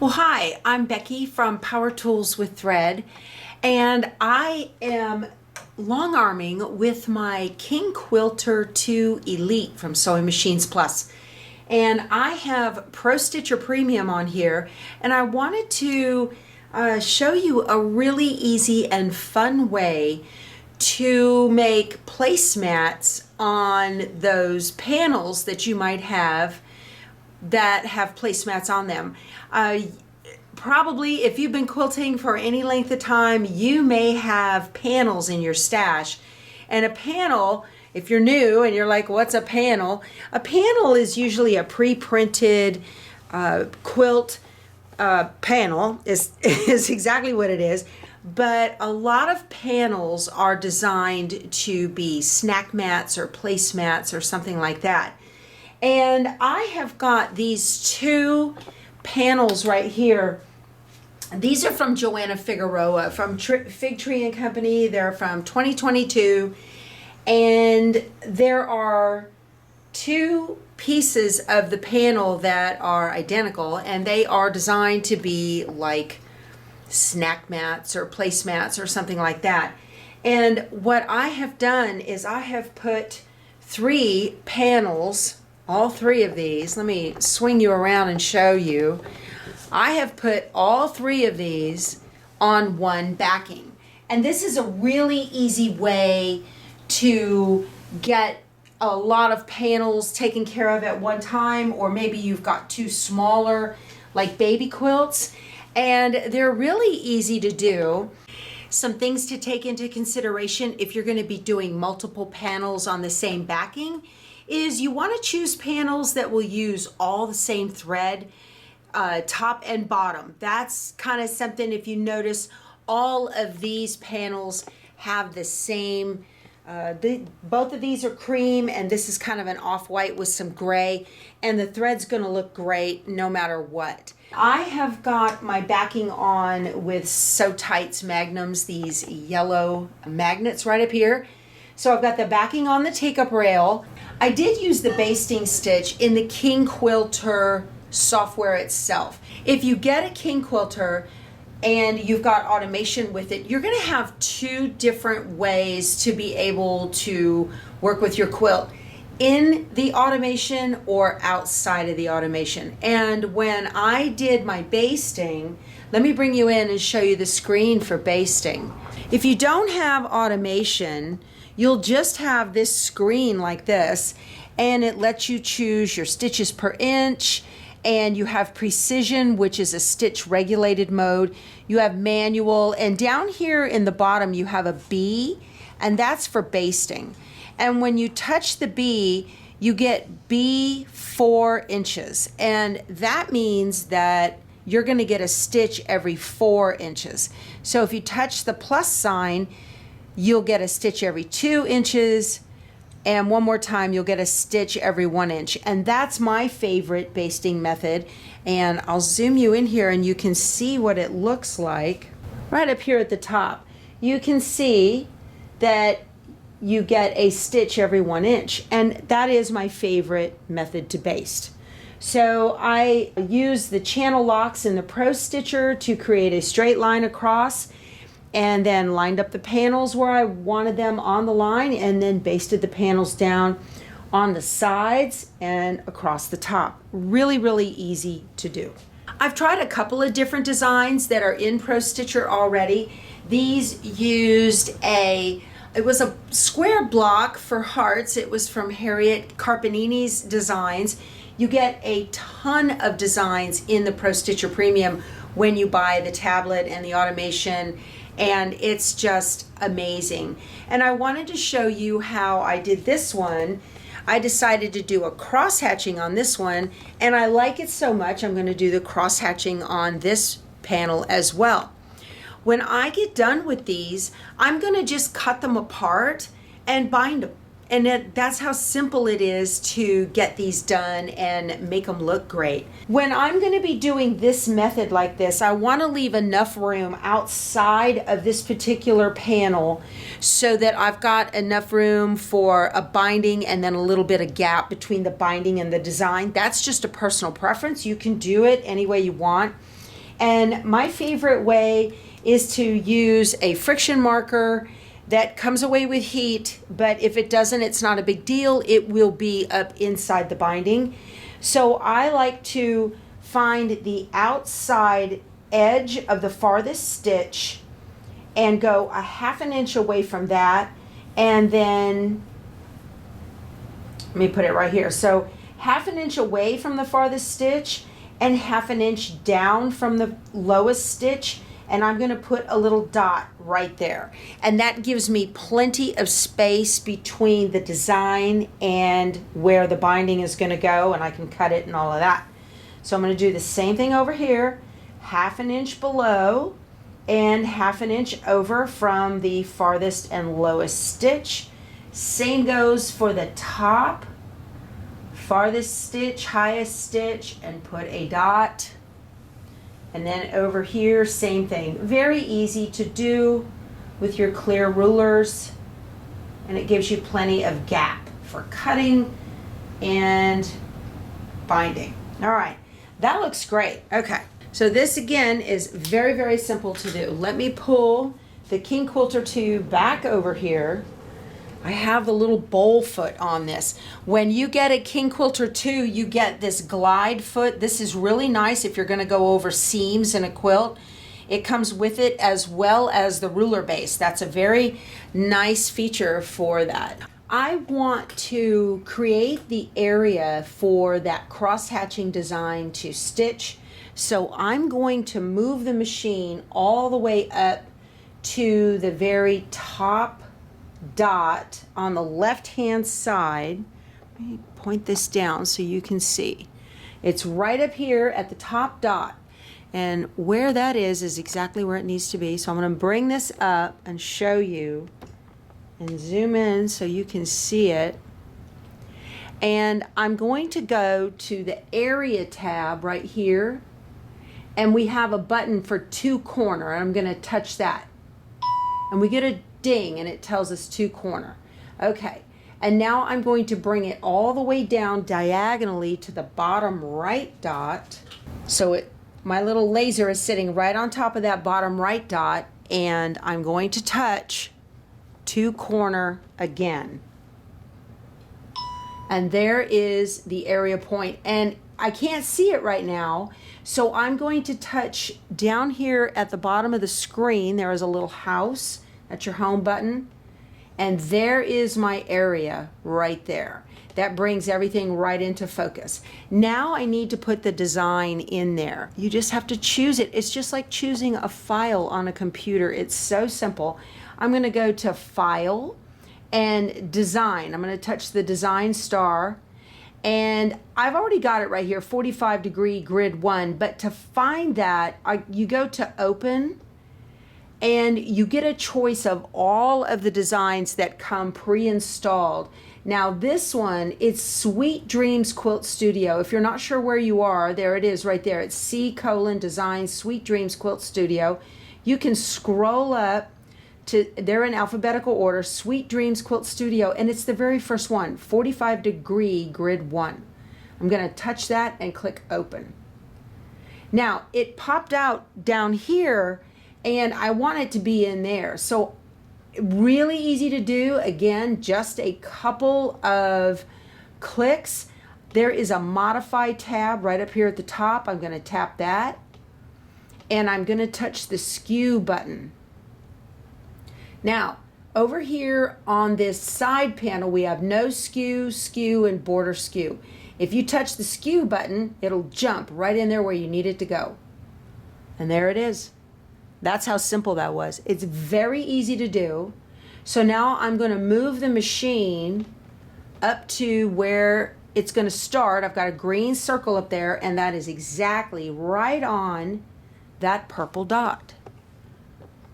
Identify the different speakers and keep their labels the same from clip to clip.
Speaker 1: Well, hi, I'm Becky from Power Tools with Thread, and I am long arming with my King Quilter II Elite from Sewing Machines Plus. And I have Pro Stitcher Premium on here, and I wanted to show you a really easy and fun way to make placemats on those panels that you might have that have placemats on them. Probably if you've been quilting for any length of time, you may have panels in your stash. And a panel, if you're new and you're like, what's a panel? A panel is usually a pre-printed quilt panel is exactly what it is. But a lot of panels are designed to be snack mats or placemats or something like that. And I have got these two panels right here. These are from Joanna Figueroa from Fig Tree and Company. They're from 2022. And there are two pieces of the panel that are identical, and they are designed to be like snack mats or placemats or something like that. And what I have done is I have put three panels, all three of these. Let me swing you around and show you. I have put all three of these on one backing. And this is a really easy way to get a lot of panels taken care of at one time, or maybe you've got two smaller like baby quilts, and they're really easy to do. Some things to take into consideration if you're going to be doing multiple panels on the same backing is you want to choose panels that will use all the same thread, top and bottom. That's kind of something. If you notice, all of these panels have the same, both of these are cream, and this is kind of an off-white with some gray, and the thread's going to look great no matter what. I have got my backing on with Sew Tights Magnums, these yellow magnets right up here. So I've got the backing on the take-up rail. I did use the basting stitch in the King Quilter software itself. If you get a King Quilter and you've got automation with it, you're going to have two different ways to be able to work with your quilt: in the automation or outside of the automation. And when I did my basting, let me bring you in and show you the screen for basting. If you don't have automation, you'll just have this screen like this, and it lets you choose your stitches per inch, and you have precision, which is a stitch regulated mode. You have manual, and down here in the bottom you have a B, and that's for basting. And when you touch the B, you get B 4 inches, and that means that you're going to get a stitch every 4 inches. So if you touch the plus sign, you'll get a stitch every 2 inches, and one more time you'll get a stitch every 1 inch. And that's my favorite basting method. And I'll zoom you in here and you can see what it looks like. Right up here at the top, you can see that you get a stitch every 1 inch, and that is my favorite method to baste. So I use the channel locks in the Pro Stitcher to create a straight line across, and then lined up the panels where I wanted them on the line, and then basted the panels down on the sides and across the top. Really, really easy to do. I've tried a couple of different designs that are in Pro Stitcher already. These used it was a square block for hearts. It was from Harriet Carpanini's designs. You get a ton of designs in the Pro Stitcher Premium when you buy the tablet and the automation, and it's just amazing. And I wanted to show you how I did this one. I decided to do a cross-hatching on this one, and I like it so much I'm going to do the cross-hatching on this panel as well. When I get done with these, I'm going to just cut them apart and bind them. And that's how simple it is to get these done and make them look great. When I'm going to be doing this method like this, I want to leave enough room outside of this particular panel so that I've got enough room for a binding and then a little bit of gap between the binding and the design. That's just a personal preference. You can do it any way you want. And my favorite way is to use a friction marker that comes away with heat, but if it doesn't, it's not a big deal. It will be up inside the binding. So I like to find the outside edge of the farthest stitch and go a 1/2 inch away from that, and then let me put it right here. So 1/2 inch away from the farthest stitch and 1/2 inch down from the lowest stitch, and I'm going to put a little dot right there. And that gives me plenty of space between the design and where the binding is going to go, and I can cut it and all of that. So I'm going to do the same thing over here, 1/2 inch below and 1/2 inch over from the farthest and lowest stitch. Same goes for the top, farthest stitch, highest stitch, and put a dot. And then over here, same thing. Very easy to do with your clear rulers, and it gives you plenty of gap for cutting and binding. All right, that looks great. Okay, so this again is very, very simple to do. Let me pull the King Quilter II back over here. I have the little bowl foot on this. When you get a King Quilter II, you get this glide foot. This is really nice if you're going to go over seams in a quilt. It comes with it as well as the ruler base. That's a very nice feature for that. I want to create the area for that cross-hatching design to stitch. So I'm going to move the machine all the way up to the very top dot on the left hand side. Let me point this down so you can see. It's right up here at the top dot, and where that is exactly where it needs to be. So I'm going to bring this up and show you and zoom in so you can see it. And I'm going to go to the area tab right here, and we have a button for 2 corner. I'm going to touch that, and we get a ding and it tells us 2 corner. Okay, and now I'm going to bring it all the way down diagonally to the bottom right dot. So my little laser is sitting right on top of that bottom right dot, and I'm going to touch 2 corner again. And there is the area point, and I can't see it right now, so I'm going to touch down here at the bottom of the screen. There is a little house. That's your home button, and there is my area right there. That brings everything right into focus. Now I need to put the design in there. You just have to choose it. It's just like choosing a file on a computer. It's so simple. I'm going to go to File and Design. I'm going to touch the Design star, and I've already got it right here, 45-degree grid 1, but to find that, you go to Open, and you get a choice of all of the designs that come pre-installed. Now this one, it's Sweet Dreams Quilt Studio. If you're not sure where you are, there it is right there. It's C:design Sweet Dreams Quilt Studio. You can scroll up to, they're in alphabetical order, Sweet Dreams Quilt Studio, and it's the very first one, 45-degree grid 1. I'm going to touch that and click Open. Now it popped out down here, and I want it to be in there. So really easy to do. Again, just a couple of clicks. There is a Modify tab right up here at the top. I'm going to tap that, and I'm going to touch the Skew button. Now, over here on this side panel, we have No Skew, Skew, and Border Skew. If you touch the Skew button, it'll jump right in there where you need it to go. And there it is. That's how simple that was. It's very easy to do. So now I'm going to move the machine up to where it's going to start. I've got a green circle up there, and that is exactly right on that purple dot.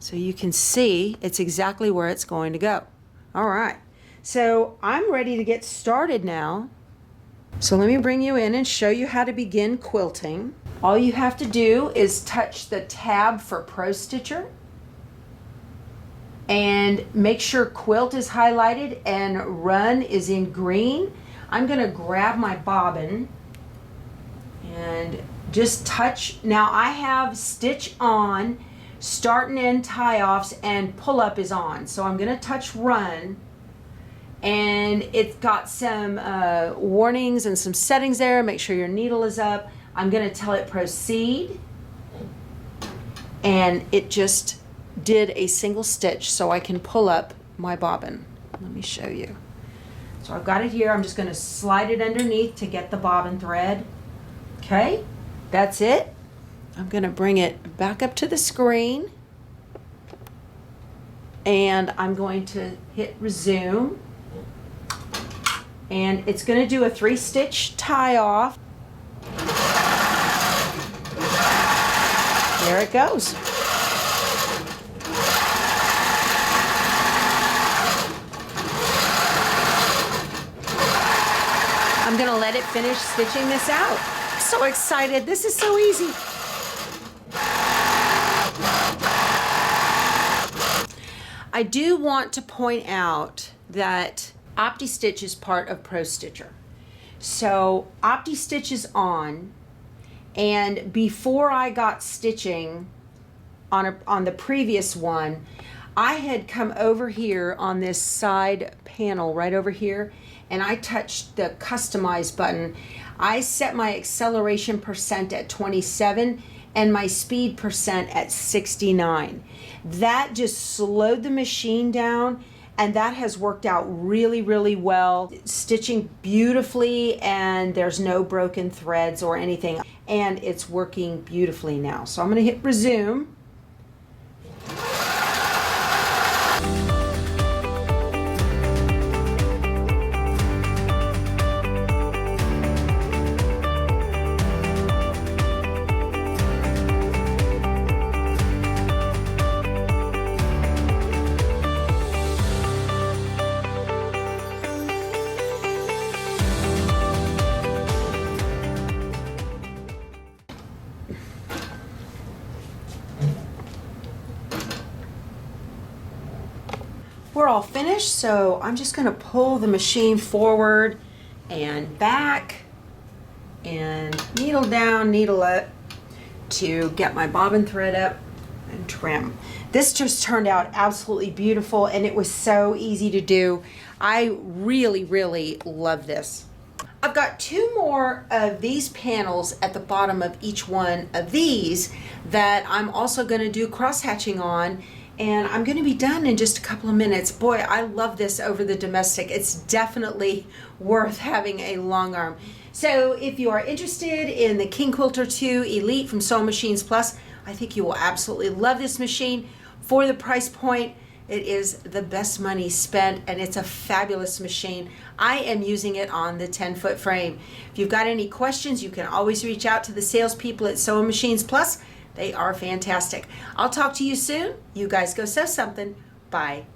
Speaker 1: So you can see it's exactly where it's going to go. All right. So I'm ready to get started now. So let me bring you in and show you how to begin quilting. All you have to do is touch the tab for Pro Stitcher and make sure Quilt is highlighted and Run is in green. I'm going to grab my bobbin and just touch. Now I have stitch on, start and end tie-offs, and pull up is on. So I'm gonna touch run, and it's got some warnings and some settings there. Make sure your needle is up. I'm gonna tell it proceed, and it just did a single stitch, so I can pull up my bobbin. Let me show you. So I've got it here. I'm just gonna slide it underneath to get the bobbin thread. Okay, that's it. I'm gonna bring it back up to the screen, and I'm going to hit resume, and it's gonna do a 3-stitch tie off. There it goes. I'm gonna let it finish stitching this out. So excited, this is so easy. I do want to point out that OptiStitch is part of ProStitcher. So OptiStitch is on, and before I got stitching on the previous one, I had come over here on this side panel right over here, and I touched the customize button. I set my acceleration percent at 27 and my speed percent at 69. That just slowed the machine down, and that has worked out really, really well. Stitching beautifully, and there's no broken threads or anything, and it's working beautifully now. So I'm gonna hit resume. We're all finished, so I'm just gonna pull the machine forward and back and needle down, needle up to get my bobbin thread up and trim. This just turned out absolutely beautiful, and it was so easy to do. I really, really love this. I've got 2 more of these panels at the bottom of each one of these that I'm also gonna do cross hatching on, and I'm gonna be done in just a couple of minutes. Boy, I love this over the domestic. It's definitely worth having a long arm. So if you are interested in the King Quilter II Elite from Sewing Machines Plus, I think you will absolutely love this machine. For the price point, it is the best money spent, and it's a fabulous machine. I am using it on the 10-foot frame. If you've got any questions, you can always reach out to the salespeople at Sewing Machines Plus. They are fantastic. I'll talk to you soon. You guys go sew something. Bye.